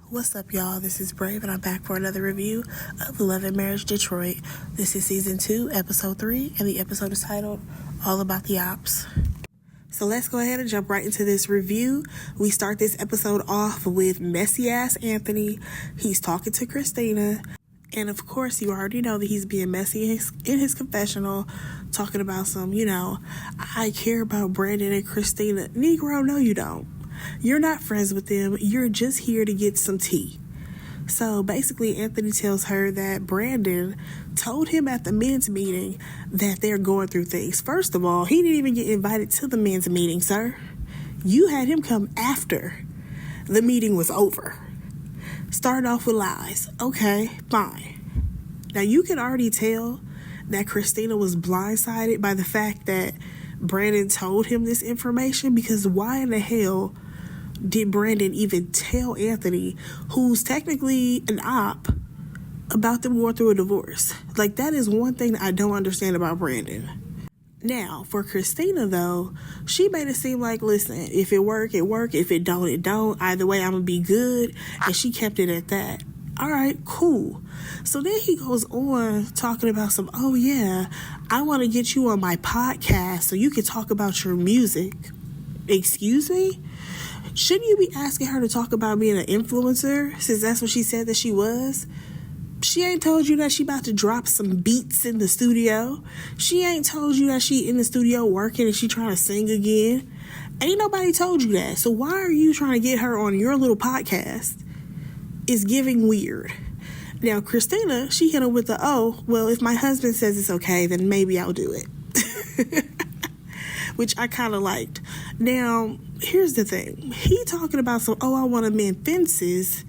What's up, y'all? This is Brave, and I'm back for another review of Love and Marriage Detroit. This is Season 2, Episode 3, and the episode is titled All About the Opps. So let's go ahead and jump right into this review. We start this episode off with messy-ass Anthony. He's talking to Christina, and of course, you already know that he's being messy in his confessional, talking about some, I care about Brandon and Christina. Negro, no you don't. You're not friends with them. You're just here to get some tea. So basically, Anthony tells her that Brandon told him at the men's meeting that they're going through things. First of all, he didn't even get invited to the men's meeting, sir. You had him come after the meeting was over. Starting off with lies. Okay, fine. Now, you can already tell that Christina was blindsided by the fact that Brandon told him this information, because why in the hell did Brandon even tell Anthony, who's technically an op, about them going through a divorce? Like, that is one thing that I don't understand about Brandon. Now, for Christina, though, she made it seem like, listen, if it work, it work. If it don't, it don't. Either way, I'm going to be good. And she kept it at that. All right, cool. So then he goes on talking about some, oh yeah, I want to get you on my podcast so you can talk about your music. Excuse me? Shouldn't you be asking her to talk about being an influencer, since that's what she said that she was? She ain't told you that she about to drop some beats in the studio. She ain't told you that she in the studio working and she trying to sing again. Ain't nobody told you that. So why are you trying to get her on your little podcast? It's giving weird. Now, Christina, she hit him with the, oh, well, if my husband says it's okay, then maybe I'll do it. Which I kind of liked. Now, here's the thing. He talking about some, oh, I want to mend fences.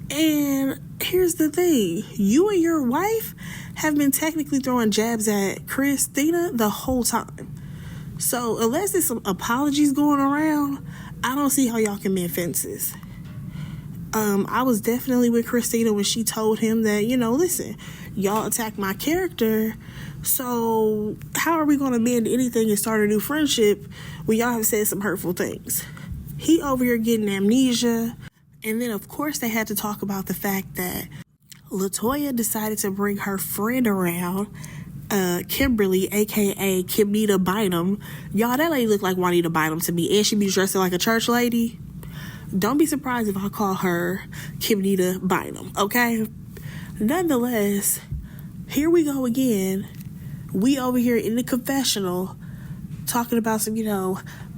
And here's the thing. You and your wife have been technically throwing jabs at Christina the whole time. So, unless there's some apologies going around, I don't see how y'all can mend fences. I was definitely with Christina when she told him that, listen, y'all attacked my character, so how are we going to mend anything and start a new friendship when y'all have said some hurtful things? He over here getting amnesia. And then, of course, they had to talk about the fact that LaToya decided to bring her friend around, Kimberly, a.k.a. Kimnita Bynum. Y'all, that lady look like Juanita Bynum to me, and she be dressing like a church lady. Don't be surprised if I call her Kimnita Bynum, okay? Nonetheless, here we go again. We over here in the confessional talking about some,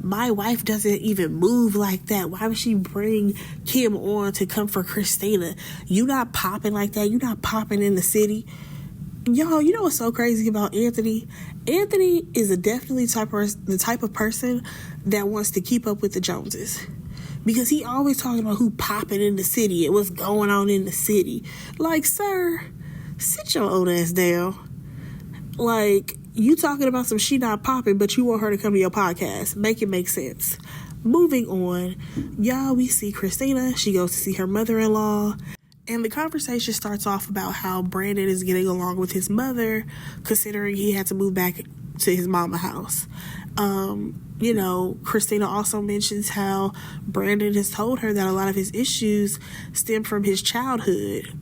my wife doesn't even move like that. Why would she bring Kim on to come for Christina? You not popping like that. You not popping in the city. Y'all, you know what's so crazy about Anthony? Anthony is definitely the type of person that wants to keep up with the Joneses. Because he always talking about who popping in the city and what's going on in the city. Like, sir, sit your old ass down. Like, you talking about some she not popping, but you want her to come to your podcast. Make it make sense. Moving on. Y'all, we see Christina. She goes to see her mother-in-law. And the conversation starts off about how Brandon is getting along with his mother, considering he had to move back to his mama's house. Christina also mentions how Brandon has told her that a lot of his issues stem from his childhood.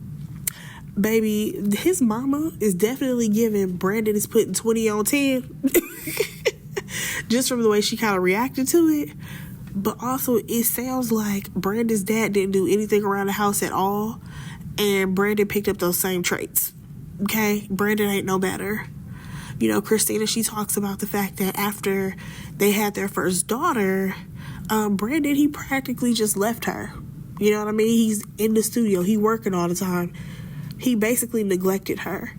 Baby, his mama is definitely giving Brandon is putting 20 on 10. Just from the way she kind of reacted to it. But also, it sounds like Brandon's dad didn't do anything around the house at all. And Brandon picked up those same traits. Okay? Brandon ain't no better. Christina, she talks about the fact that after they had their first daughter, Brandon, he practically just left her. You know what I mean? He's in the studio. He working all the time. He basically neglected her.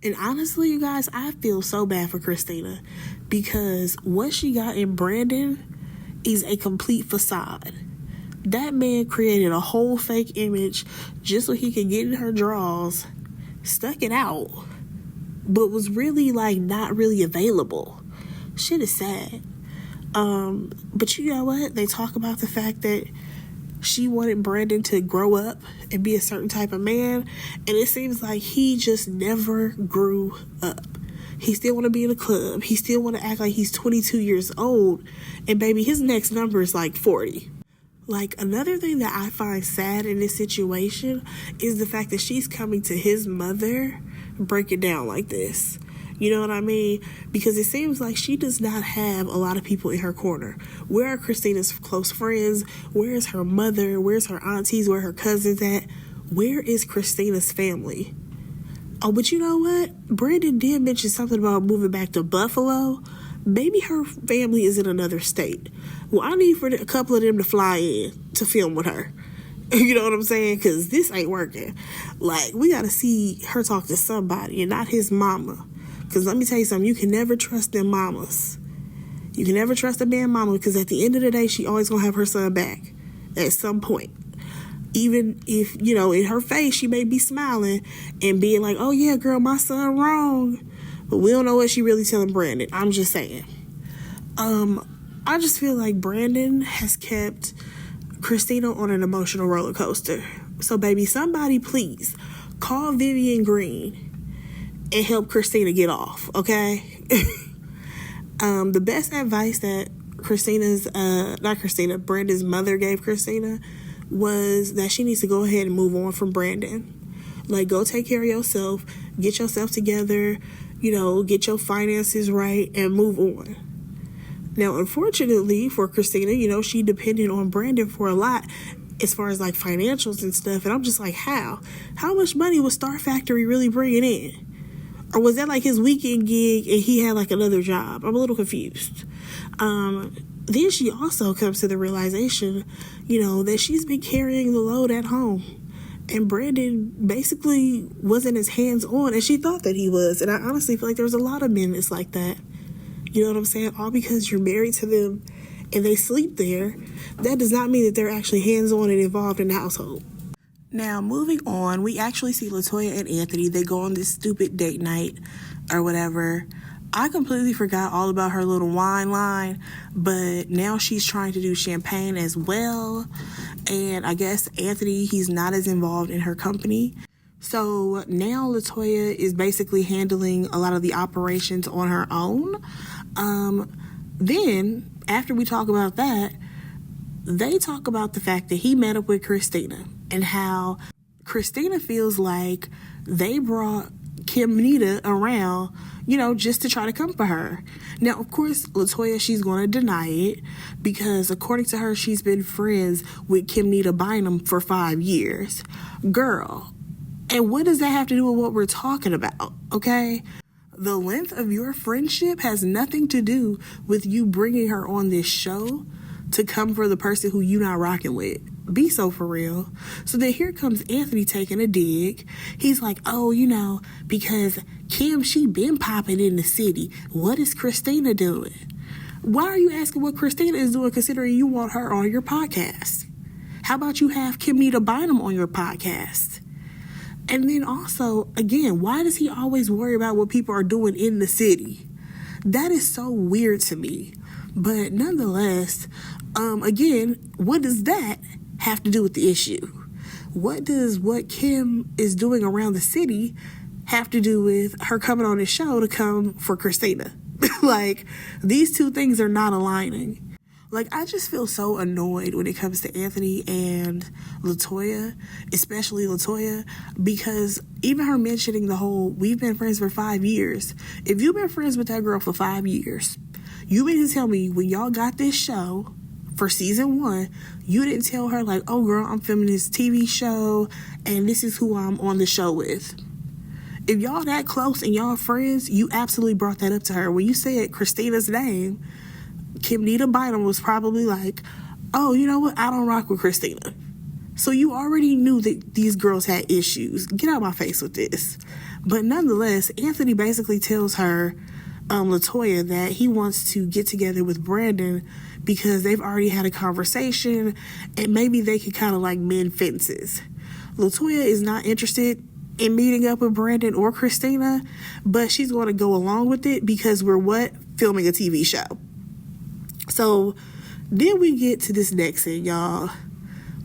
And honestly, you guys, I feel so bad for Christina, because what she got in Brandon is a complete facade. That man created a whole fake image just so he could get in her drawers, stuck it out, but was really not really available. Shit is sad. But you know what? They talk about the fact that she wanted Brandon to grow up and be a certain type of man, and it seems like he just never grew up. He still want to be in a club. He still want to act like he's 22 years old, and baby, his next number is 40. Like, another thing that I find sad in this situation is the fact that she's coming to his mother break it down like this. You know what I mean? Because it seems like she does not have a lot of people in her corner. Where are Christina's close friends? Where is her mother? Where's her aunties? Where are her cousins at? Where is Christina's family? Oh, but you know what? Brandon did mention something about moving back to Buffalo. Maybe her family is in another state. Well, I need for a couple of them to fly in to film with her. You know what I'm saying? Because this ain't working. Like, we got to see her talk to somebody and not his mama. Because let me tell you something. You can never trust them mamas. You can never trust a man mama, because at the end of the day, she always going to have her son back at some point. Even if, you know, in her face, she may be smiling and being like, oh, yeah, girl, my son wrong. But we don't know what she really telling Brandon. I'm just saying. I just feel like Brandon has kept Christina on an emotional roller coaster. So, baby, somebody please call Vivian Green and help Christina get off, okay? The best advice that Brandon's mother gave Christina was that she needs to go ahead and move on from Brandon. Like, go take care of yourself, get yourself together, you know, get your finances right, and move on. Now, unfortunately for Christina, you know, she depended on Brandon for a lot as far as, like, financials and stuff. And I'm just like, how? How much money was Star Factory really bringing in? Or was that, like, his weekend gig and he had, like, another job? I'm a little confused. Then she also comes to the realization, you know, that she's been carrying the load at home. And Brandon basically wasn't as hands-on as she thought that he was. And I honestly feel like there's a lot of men that's like that. You know what I'm saying? All because you're married to them and they sleep there, that does not mean that they're actually hands-on and involved in the household. Now, moving on, we actually see LaToya and Anthony. They go on this stupid date night or whatever. I completely forgot all about her little wine line, but now she's trying to do champagne as well. And I guess Anthony, he's not as involved in her company. So now LaToya is basically handling a lot of the operations on her own. Then, after we talk about that, they talk about the fact that he met up with Christina and how Christina feels like they brought Kimnita around, you know, just to try to come for her. Now, of course, LaToya, she's going to deny it because according to her, she's been friends with Kimnita Bynum for 5 years. Girl, and what does that have to do with what we're talking about, okay? The length of your friendship has nothing to do with you bringing her on this show to come for the person who you not rocking with. Be so for real. So then here comes Anthony taking a dig. He's like, oh, you know, because Kim, she been popping in the city. What is Christina doing? Why are you asking what Christina is doing considering you want her on your podcast? How about you have Kimnita Bynum on your podcast? And then also, again, why does he always worry about what people are doing in the city? That is so weird to me. But nonetheless, again, what does that have to do with the issue? What does what Kim is doing around the city have to do with her coming on the show to come for Christina? Like, these two things are not aligning. Like, I just feel so annoyed when it comes to Anthony and LaToya, especially LaToya, because even her mentioning the whole, we've been friends for 5 years. If you've been friends with that girl for 5 years, you mean to tell me when y'all got this show for season 1, you didn't tell her, like, oh, girl, I'm filming this TV show, and this is who I'm on the show with. If y'all that close and y'all friends, you absolutely brought that up to her. When you said Christina's name, Kimnita Bynum was probably like, oh, you know what? I don't rock with Christina. So you already knew that these girls had issues. Get out of my face with this. But nonetheless, Anthony basically tells her, LaToya, that he wants to get together with Brandon because they've already had a conversation and maybe they could kind of like mend fences. LaToya is not interested in meeting up with Brandon or Christina, but she's going to go along with it because we're filming a TV show. So then we get to this next thing, y'all.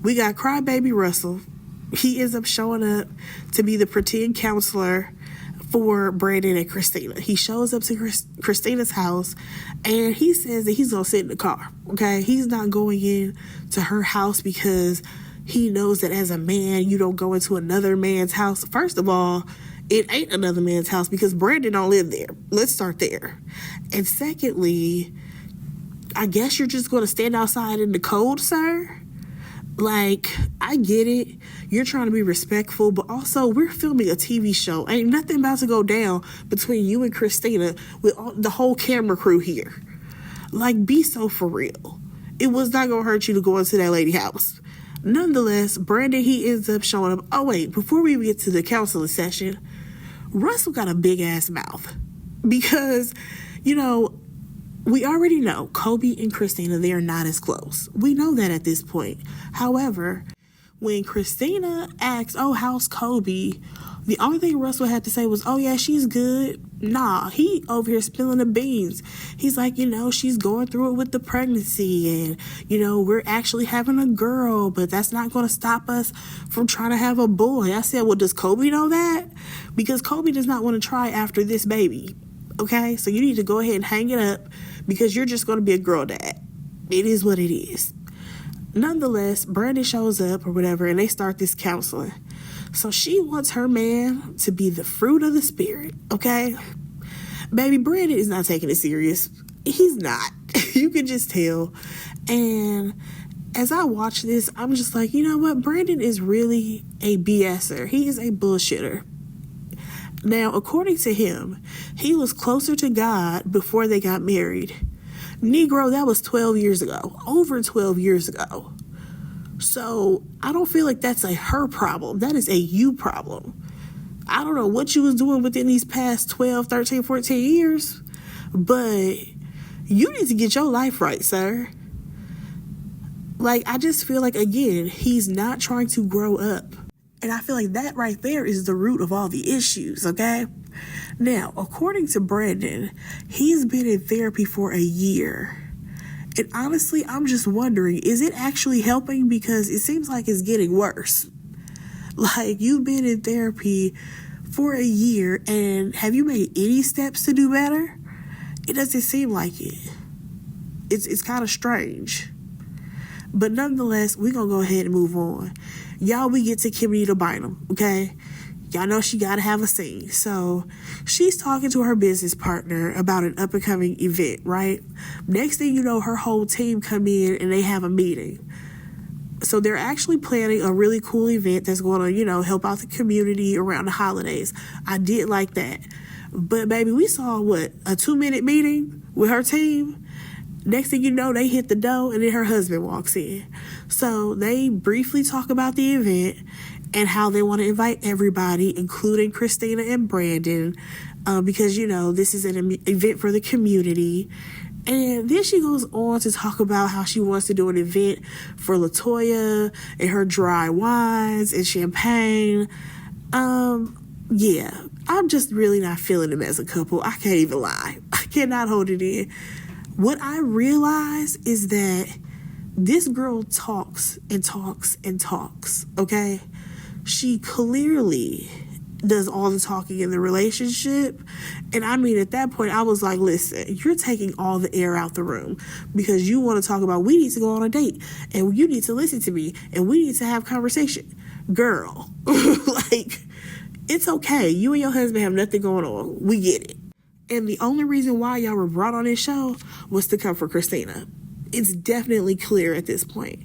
We got Crybaby Russell. He ends up showing up to be the pretend counselor for Brandon and Christina. He shows up to Christina's house and he says that he's going to sit in the car, okay? He's not going in to her house because he knows that as a man, you don't go into another man's house. First of all, it ain't another man's house because Brandon don't live there. Let's start there. And secondly, I guess you're just going to stand outside in the cold, sir? Like, I get it. You're trying to be respectful, but also we're filming a TV show. Ain't nothing about to go down between you and Christina with the whole camera crew here. Like, be so for real. It was not going to hurt you to go into that lady's house. Nonetheless, Brandon, he ends up showing up. Oh, wait, before we get to the counseling session, Russell got a big-ass mouth. Because, you know, we already know Kobe and Christina, they are not as close. We know that at this point. However, when Christina asks, oh, how's Kobe? The only thing Russell had to say was, oh, yeah, she's good. Nah, he over here spilling the beans. He's like, you know, she's going through it with the pregnancy and, you know, we're actually having a girl, but that's not going to stop us from trying to have a boy. I said, well, does Kobe know that? Because Kobe does not want to try after this baby. Okay, so you need to go ahead and hang it up because you're just going to be a girl dad. It is what it is. Nonetheless, Brandon shows up or whatever, and they start this counseling. So she wants her man to be the fruit of the spirit, okay? Baby, Brandon is not taking it serious. He's not. You can just tell. And as I watch this, I'm just like, you know what? Brandon is really a BSer. He is a bullshitter. Now, according to him, he was closer to God before they got married. Negro, that was 12 years ago. Over 12 years ago. So, I don't feel like that's a her problem. That is a you problem. I don't know what you was doing within these past 12, 13, 14 years, but you need to get your life right, sir. Like, I just feel like, again, he's not trying to grow up. And I feel like that right there is the root of all the issues, okay? Now, according to Brandon, he's been in therapy for a year. And honestly, I'm just wondering, is it actually helping? Because it seems like it's getting worse. Like, you've been in therapy for a year, and have you made any steps to do better? It doesn't seem like it. It's kind of strange. But nonetheless, we're going to go ahead and move on. Y'all, we get to Kimberly to Bynum, okay? Y'all know she got to have a scene. So she's talking to her business partner about an up-and-coming event, right? Next thing you know, her whole team come in and they have a meeting. So they're actually planning a really cool event that's going to, you know, help out the community around the holidays. I did like that. But, baby, we saw, a 2-minute meeting with her team? Next thing you know, they hit the door and then her husband walks in. So they briefly talk about the event and how they want to invite everybody, including Christina and Brandon, because, you know, this is an event for the community. And then she goes on to talk about how she wants to do an event for LaToya and her dry wines and champagne. Yeah, I'm just really not feeling them as a couple. I can't even lie. I cannot hold it in. What I realize is that this girl talks and talks and talks, okay? She clearly does all the talking in the relationship. And I mean, at that point, I was like, listen, you're taking all the air out the room because you want to talk about, we need to go on a date and you need to listen to me and we need to have conversation. Girl, like, it's okay. You and your husband have nothing going on. We get it. And the only reason why y'all were brought on this show was to come for Christina. It's definitely clear at this point.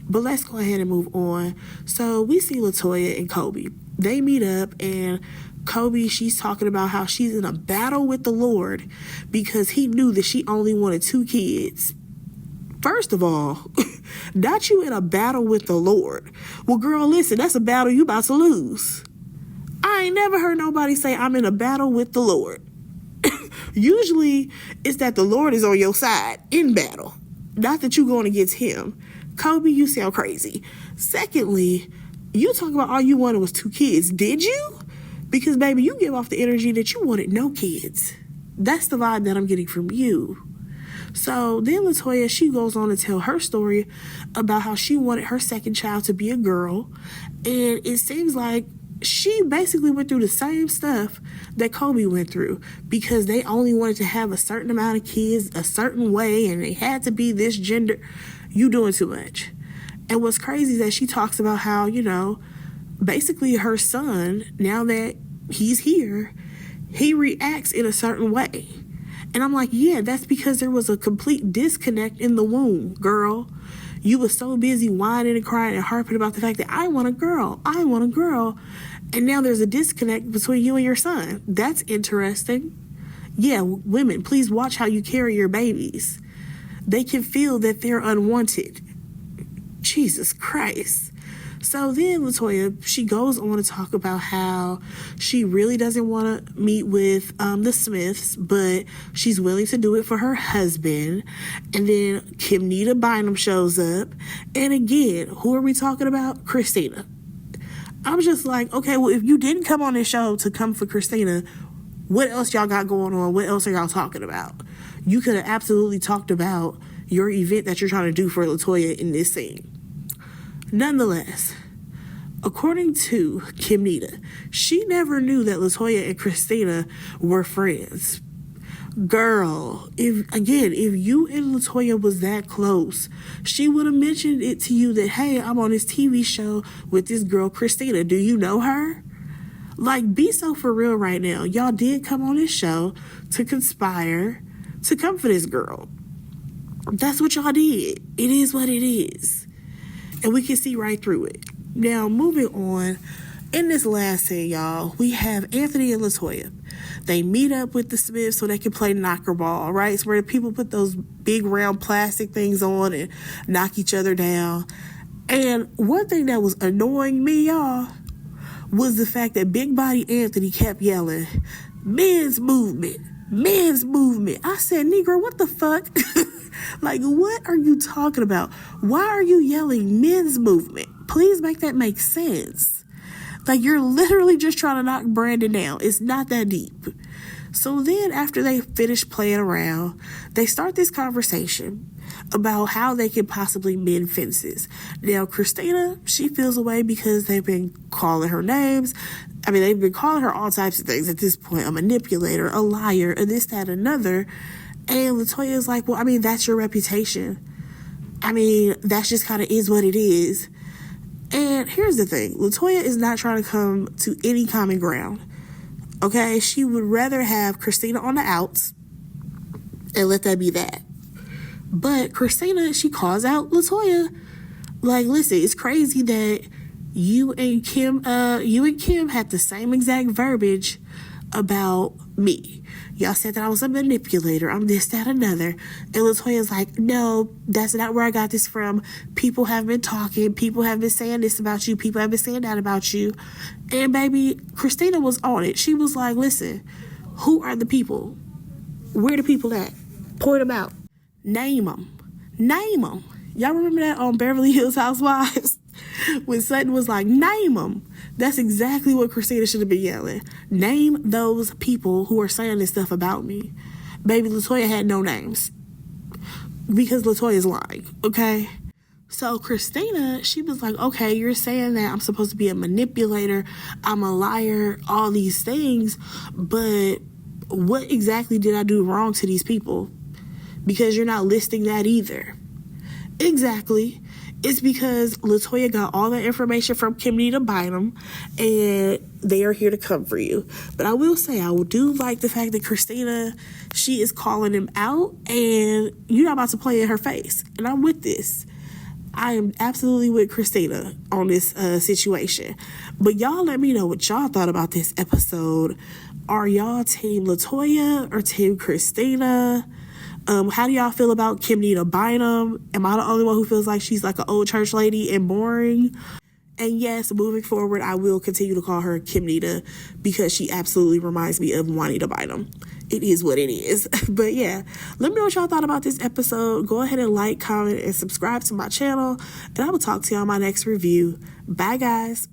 But let's go ahead and move on. So we see LaToya and Kobe. They meet up and Kobe, she's talking about how she's in a battle with the Lord because he knew that she only wanted 2 kids. First of all, not you in a battle with the Lord. Well, girl, listen, that's a battle you about to lose. I ain't never heard nobody say I'm in a battle with the Lord. Usually, it's that the Lord is on your side in battle. Not that you going against him. Kobe, you sound crazy. Secondly, you talk about all you wanted was 2 kids. Did you? Because, baby, you give off the energy that you wanted no kids. That's the vibe that I'm getting from you. So then LaToya, she goes on to tell her story about how she wanted her second child to be a girl. And it seems like she basically went through the same stuff that Kobe went through because they only wanted to have a certain amount of kids a certain way and they had to be this gender. You doing too much. And what's crazy is that she talks about how, basically her son, now that he's here, he reacts in a certain way. And I'm like, yeah, that's because there was a complete disconnect in the womb, girl. You were so busy whining and crying and harping about the fact that I want a girl. And now there's a disconnect between you and your son. That's interesting. Yeah, women, please watch how you carry your babies. They can feel that they're unwanted. Jesus Christ. So then LaToya, she goes on to talk about how she really doesn't want to meet with the Smiths, but she's willing to do it for her husband. And then Kimnita Bynum shows up. And again, who are we talking about? Christina. I'm just like, okay, well, if you didn't come on this show to come for Christina, what else y'all got going on? What else are y'all talking about? You could have absolutely talked about your event that you're trying to do for LaToya in this scene. Nonetheless, according to Kimnita, she never knew that LaToya and Christina were friends. Girl, if you and LaToya was that close, she would have mentioned it to you that, hey, I'm on this TV show with this girl, Christina. Do you know her? Like, be so for real right now. Y'all did come on this show to conspire to come for this girl. That's what y'all did. It is what it is. And we can see right through it. Now, moving on. In this last scene, y'all, we have Anthony and LaToya. They meet up with the Smiths so they can play knocker ball, right? It's where the people put those big round plastic things on and knock each other down. And one thing that was annoying me, y'all, was the fact that Big Body Anthony kept yelling, men's movement, men's movement. I said, Negro, what the fuck? Like, what are you talking about? Why are you yelling men's movement? Please make that make sense. Like, you're literally just trying to knock Brandon down. It's not that deep. So then after they finish playing around, they start this conversation about how they can possibly mend fences. Now, Christina, she feels away because they've been calling her names. I mean, they've been calling her all types of things at this point. A manipulator, a liar, and this, that, another. And LaToya is like, well, I mean, that's your reputation. I mean, that's just kind of is what it is. And here's the thing. LaToya is not trying to come to any common ground. Okay? She would rather have Christina on the outs and let that be that. But Christina, she calls out LaToya. Like, listen, it's crazy that you and Kim had the same exact verbiage about me. Y'all said that I was a manipulator. I'm this, that, another. And LaToya's like, no, that's not where I got this from. People have been talking. People have been saying this about you. People have been saying that about you. And baby, Christina was on it. She was like, listen, who are the people? Where the people at? Point them out. Name them. Name them. Y'all remember that on Beverly Hills Housewives? When Sutton was like, name them. That's exactly what Christina should have been yelling. Name those people who are saying this stuff about me. Baby, LaToya had no names. Because LaToya is lying, okay? So Christina, she was like, okay, you're saying that I'm supposed to be a manipulator, I'm a liar, all these things, but what exactly did I do wrong to these people? Because you're not listing that either. Exactly. It's because LaToya got all that information from Kimnita Bynum, and they are here to come for you. But I will say, I do like the fact that Christina, she is calling him out, and you're not about to play in her face. And I'm with this. I am absolutely with Christina on this situation. But y'all let me know what y'all thought about this episode. Are y'all team LaToya or team Christina? How do y'all feel about Kimnita Bynum? Am I the only one who feels like she's like an old church lady and boring? And yes, moving forward, I will continue to call her Kimnita because she absolutely reminds me of Juanita Bynum. It is what it is. But yeah, let me know what y'all thought about this episode. Go ahead and like, comment, and subscribe to my channel. And I will talk to y'all in my next review. Bye, guys.